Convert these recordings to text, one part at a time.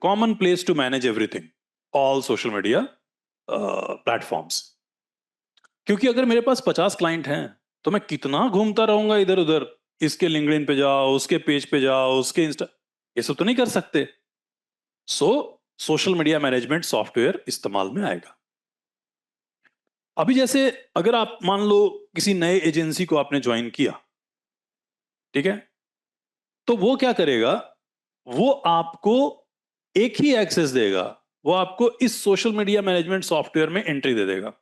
Common place to manage everything, all social media platforms. क्योंकि अगर मेरे पास 50 क्लाइंट हैं तो मैं कितना घूमता रहूंगा इधर उधर, इसके लिंक्डइन पे जाओ, उसके पेज पे जाओ, उसके इंस्टा, ये सब तो नहीं कर सकते। सो सोशल मीडिया मैनेजमेंट सॉफ्टवेयर इस्तेमाल में आएगा। अभी जैसे अगर आप मान लो किसी नए एजेंसी को आपने ज्वाइन किया, ठीक है, तो वो क्या करेगा, वो आपको एक ही एक्सेस देगा, वो आपको इस सोशल मीडिया मैनेजमेंट सॉफ्टवेयर में एंट्री दे देगा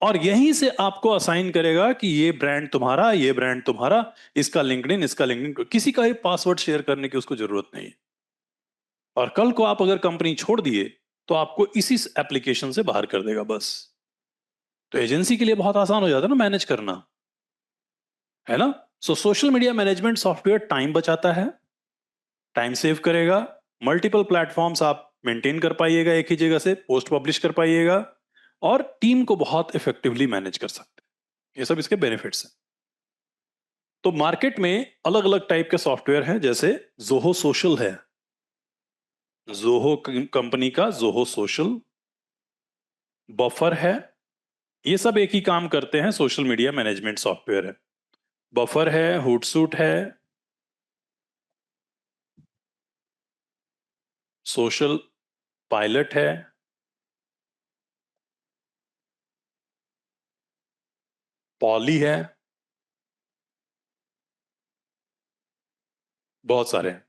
और यहीं से आपको असाइन करेगा कि ये ब्रांड तुम्हारा, ये ब्रांड तुम्हारा, इसका लिंक्डइन, किसी का ही पासवर्ड शेयर करने की उसको जरूरत नहीं है। और कल को आप अगर कंपनी छोड़ दिए तो आपको इसी एप्लीकेशन से बाहर कर देगा बस। तो एजेंसी के लिए बहुत आसान हो जाता है ना मैनेज करना, है ना। So social media management software time बचाता है, टाइम सेव करेगा, मल्टीपल प्लेटफॉर्म्स आप मेंटेन कर पाइएगा, एक ही जगह से पोस्ट पब्लिश कर पाइएगा और टीम को बहुत इफेक्टिवली मैनेज कर सकते हैं। ये सब इसके बेनिफिट्स हैं। तो मार्केट में अलग अलग टाइप के सॉफ्टवेयर हैं, जैसे जोहो सोशल है, जोहो कंपनी का जोहो सोशल, बफर है, ये सब एक ही काम करते हैं, सोशल मीडिया मैनेजमेंट सॉफ्टवेयर है। बफर है, हुटसूट है, सोशल पायलट है, पॉली है, बहुत सारे हैं,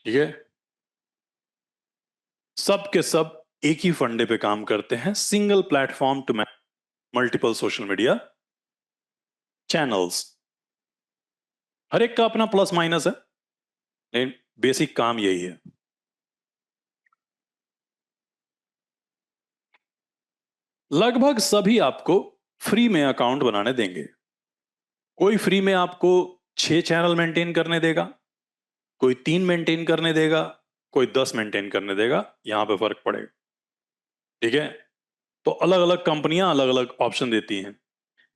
ठीक है। सब के सब एक ही फंडे पे काम करते हैं, single platform to multiple social media channels. हर एक का अपना प्लस माइनस है, लेकिन बेसिक काम यही है। लगभग सभी आपको फ्री में अकाउंट बनाने देंगे। कोई फ्री में आपको 6 चैनल मेंटेन करने देगा, कोई 3 मेंटेन करने देगा, कोई 10 मेंटेन करने देगा, यहां पे फर्क पड़ेगा, ठीक है। तो अलग अलग कंपनियां अलग अलग ऑप्शन देती हैं।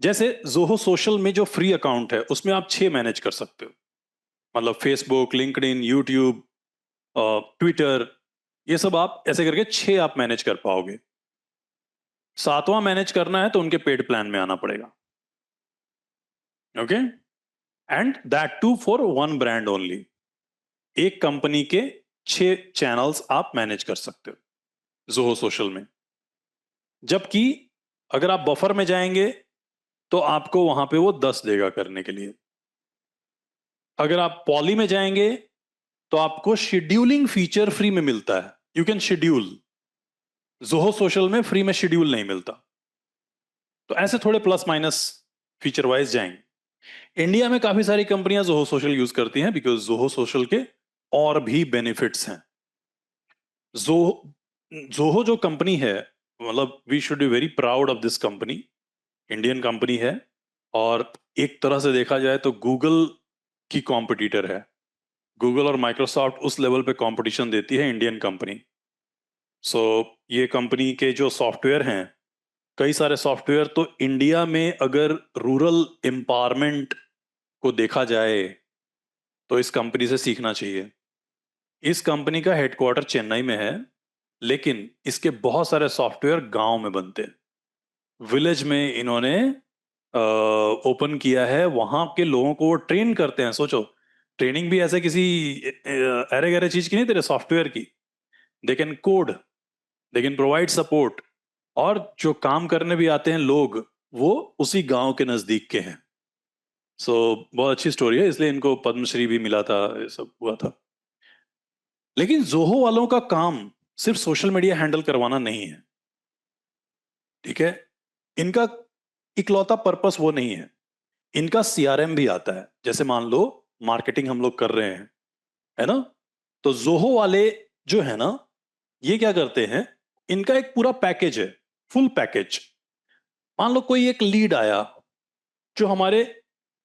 जैसे जोहो सोशल में जो फ्री अकाउंट है उसमें आप 6 मैनेज कर सकते हो, मतलब फेसबुक, लिंक्डइन, यूट्यूब, ट्विटर, ये सब आप ऐसे करके 6 आप मैनेज कर पाओगे। 7वां मैनेज करना है तो उनके पेड प्लान में आना पड़ेगा, okay. And that too for one brand only. एक कंपनी के 6 चैनल्स आप मैनेज कर सकते हो जोहो सोशल में। जबकि अगर आप बफर में जाएंगे तो आपको वहां पे वो 10 देगा करने के लिए। अगर आप पॉली में जाएंगे तो आपको शेड्यूलिंग फीचर फ्री में मिलता है, you can schedule. Zoho social में फ्री में शेड्यूल नहीं मिलता। तो ऐसे थोड़े प्लस माइनस फीचर वाइज जाएंगे। इंडिया में काफी सारी कंपनियां जोहो सोशल यूज करती हैं बिकॉज जोहो सोशल के और भी बेनिफिट्स हैं। जो जोहो जो कंपनी है, मतलब we should be very proud of this company. Indian company है और एक तरह से देखा जाए तो गूगल की कॉम्पिटिटर है। गूगल और माइक्रोसॉफ्ट उस लेवल पे कंपटीशन देती है इंडियन कंपनी। सो ये कंपनी के जो सॉफ्टवेयर हैं, कई सारे सॉफ्टवेयर तो इंडिया में अगर रूरल एम्पावरमेंट को देखा जाए तो इस कंपनी से सीखना चाहिए। इस कंपनी का हेडक्वार्टर चेन्नई में है, लेकिन इसके बहुत सारे सॉफ्टवेयर गांव में बनते हैं। विलेज में इन्होंने ओपन किया है, वहां के लोगों को वो ट्रेन करते हैं। सोचो, ट्रेनिंग भी ऐसे किसी अरे गहरे चीज की नहीं, तेरे सॉफ्टवेयर की। They can code, they can provide support, और जो काम करने भी आते हैं लोग, वो उसी गांव के नजदीक के हैं। सो बहुत अच्छी स्टोरी है, इसलिए इनको पद्मश्री भी मिला था, ये सब हुआ था। लेकिन जोहो वालों का काम सिर्फ सोशल मीडिया हैंडल करवाना नहीं है, ठीक है। इनका इकलौता पर्पस वो नहीं है, इनका सीआरएम भी आता है। जैसे मान लो मार्केटिंग हम लोग कर रहे हैं, है ना, तो जोहो वाले जो है ना, ये क्या करते हैं, इनका एक पूरा पैकेज है, फुल पैकेज। मान लो कोई एक लीड आया जो हमारे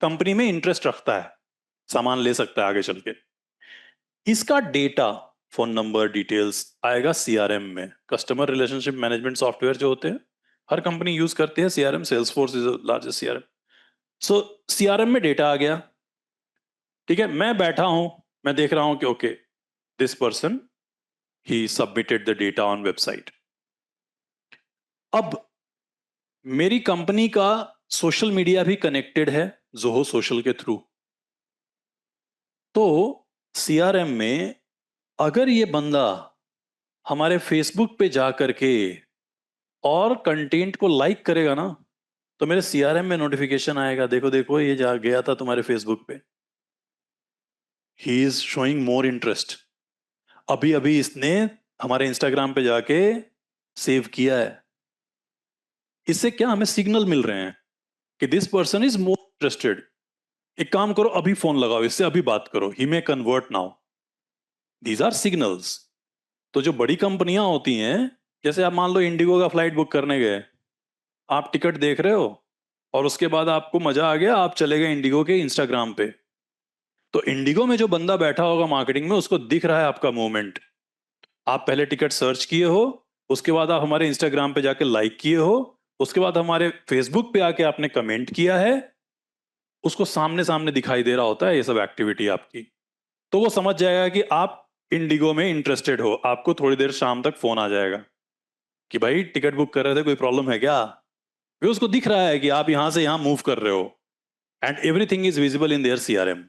कंपनी में इंटरेस्ट रखता है, सामान ले सकता है आगे चल के, इसका डेटा, फोन नंबर, डिटेल्स आएगा सीआरएम में। कस्टमर रिलेशनशिप मैनेजमेंट सॉफ्टवेयर जो होते हैं, हर कंपनी यूज करती है CRM. Salesforce is largest CRM. So CRM में डेटा आ गया, ठीक है। मैं बैठा हूं मैं देख रहा हूं कि okay, this person he submitted the data on website. अब मेरी कंपनी का सोशल मीडिया भी कनेक्टेड है जोहो सोशल के थ्रू। तो सीआरएम में अगर ये बंदा हमारे फेसबुक पे जा करके और कंटेंट को लाइक करेगा ना, तो मेरे सीआरएम में नोटिफिकेशन आएगा, देखो देखो ये जा गया था तुम्हारे फेसबुक पे, he is showing more interest, अभी अभी इसने हमारे इंस्टाग्राम पे जाके सेव किया है। इससे क्या हमें सिग्नल मिल रहे हैं कि this person is more interested. एक काम करो, अभी फोन लगाओ इससे, अभी बात करो, he may convert now. These are signals. तो जो बड़ी कंपनियां होती हैं, जैसे आप मान लो इंडिगो का फ्लाइट बुक करने गए, आप टिकट देख रहे हो और उसके बाद आपको मजा आ गया, आप चले गए इंडिगो के इंस्टाग्राम पे। तो इंडिगो में जो बंदा बैठा होगा मार्केटिंग में, उसको दिख रहा है आपका मूवमेंट। आप पहले टिकट सर्च किए हो, उसके बाद आप हमारे इंस्टाग्राम पे जाके लाइक किए हो, उसके बाद हमारे फेसबुक पे आके आपने कमेंट किया है, उसको सामने सामने दिखाई दे रहा होता है ये सब एक्टिविटी आपकी। तो वो समझ जाएगा कि आप इंडिगो में इंटरेस्टेड हो। आपको थोड़ी देर शाम तक फोन आ जाएगा कि भाई टिकट बुक कर रहे थे, कोई प्रॉब्लम है क्या? वो उसको दिख रहा है कि आप यहां से यहां मूव कर रहे हो, and everything is visible in their CRM,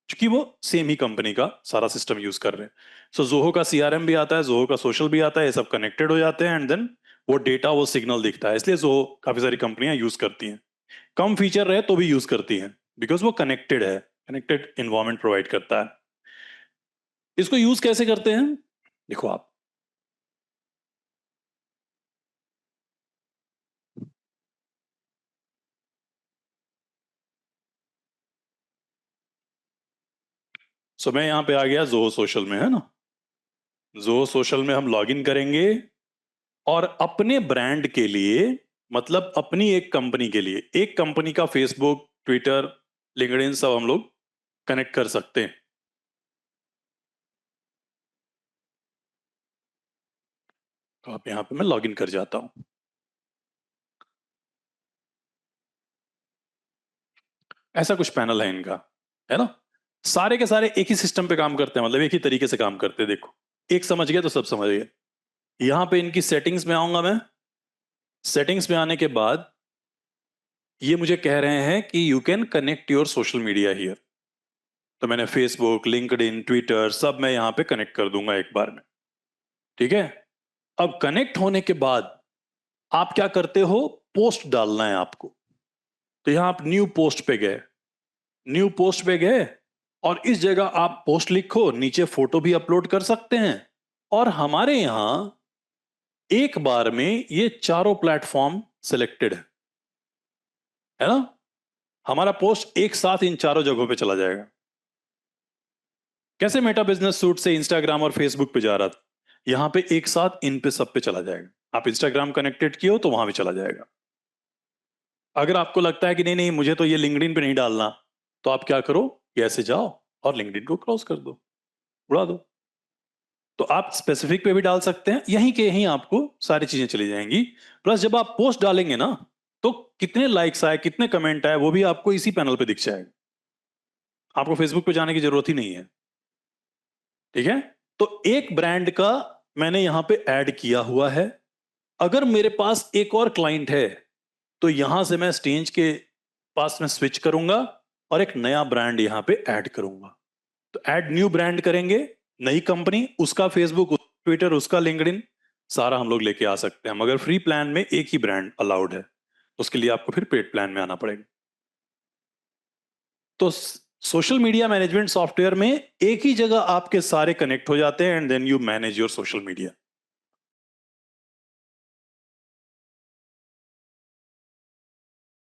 क्योंकि वो सेम ही कंपनी का सारा सिस्टम यूज कर रहे हैं। सो जोहो का सीआरएम भी आता है, जोहो का सोशल भी आता है, ये सब कनेक्टेड हो जाते हैं, एंड देन वो डेटा, वो सिग्नल दिखता है। इसलिए जोहो काफी सारी कंपनियां यूज करती हैं, कम फीचर रहे तो भी यूज करती हैं, बिकॉज वो कनेक्टेड है, कनेक्टेड इन्वायरमेंट प्रोवाइड करता है। इसको यूज कैसे करते हैं, देखो आप। सो मैं यहां पे आ गया जोहो सोशल में, है ना। जोहो सोशल में हम लॉग इन करेंगे और अपने ब्रांड के लिए, मतलब अपनी एक कंपनी के लिए, एक कंपनी का फेसबुक, ट्विटर, लिंक्डइन सब हम लोग कनेक्ट कर सकते हैं। तो आप यहां पे मैं लॉग इन कर जाता हूं। ऐसा कुछ पैनल है इनका, है ना। सारे के सारे एक ही सिस्टम पे काम करते हैं, मतलब एक ही तरीके से काम करते हैं। देखो, एक समझ गया तो सब समझ गए। यहां पे इनकी सेटिंग्स में आऊंगा मैं। सेटिंग्स में आने के बाद ये मुझे कह रहे हैं कि you can connect your social media here. तो मैंने फेसबुक, लिंक्डइन, ट्विटर सब मैं यहां पे कनेक्ट कर दूंगा एक बार में। ठीक है। अब कनेक्ट होने के बाद आप क्या करते हो, पोस्ट डालना है आपको। तो यहां आप न्यू पोस्ट पे गए, न्यू पोस्ट पे गए, और इस जगह आप पोस्ट लिखो, नीचे फोटो भी अपलोड कर सकते हैं। और हमारे यहां एक बार में ये चारों प्लेटफॉर्म सिलेक्टेड है ना। हमारा पोस्ट एक साथ इन चारों जगहों पे चला जाएगा। कैसे मेटा बिजनेस सूट से इंस्टाग्राम और फेसबुक पे जा रहा था, यहां पे एक साथ इन पे सब पे चला जाएगा। आप इंस्टाग्राम कनेक्टेड किए हो तो वहां भी चला जाएगा। अगर आपको लगता है कि नहीं नहीं मुझे तो ये लिंक्डइन पे नहीं डालना, तो आप क्या करो, ये ऐसे जाओ और लिंक्डइन को क्रॉस कर दो, उड़ा दो। तो आप स्पेसिफिक पे भी डाल सकते हैं, यहीं के यहीं आपको सारी चीजें चली जाएंगी। प्लस जब आप पोस्ट डालेंगे ना, तो कितने लाइक्स आए, कितने कमेंट आए, वो भी आपको इसी पैनल पे दिख जाएगा। आपको फेसबुक पे जाने की जरूरत ही नहीं है। ठीक है। तो एक ब्रांड का मैंने यहां पे ऐड किया हुआ है। अगर मेरे पास एक और क्लाइंट है, तो यहां से मैं स्टेज के पास में स्विच करूंगा और एक नया ब्रांड यहां पे ऐड करूंगा। तो ऐड न्यू ब्रांड करेंगे, नई कंपनी, उसका फेसबुक, ट्विटर, उसका लिंक्डइन, सारा हम लोग लेके आ सकते हैं, मगर फ्री प्लान में एक ही ब्रांड अलाउड है। उसके लिए आपको फिर पेड प्लान में आना पड़ेगा। तो सोशल मीडिया मैनेजमेंट सॉफ्टवेयर में एक ही जगह आपके सारे कनेक्ट हो जाते हैं, and then you manage your social media.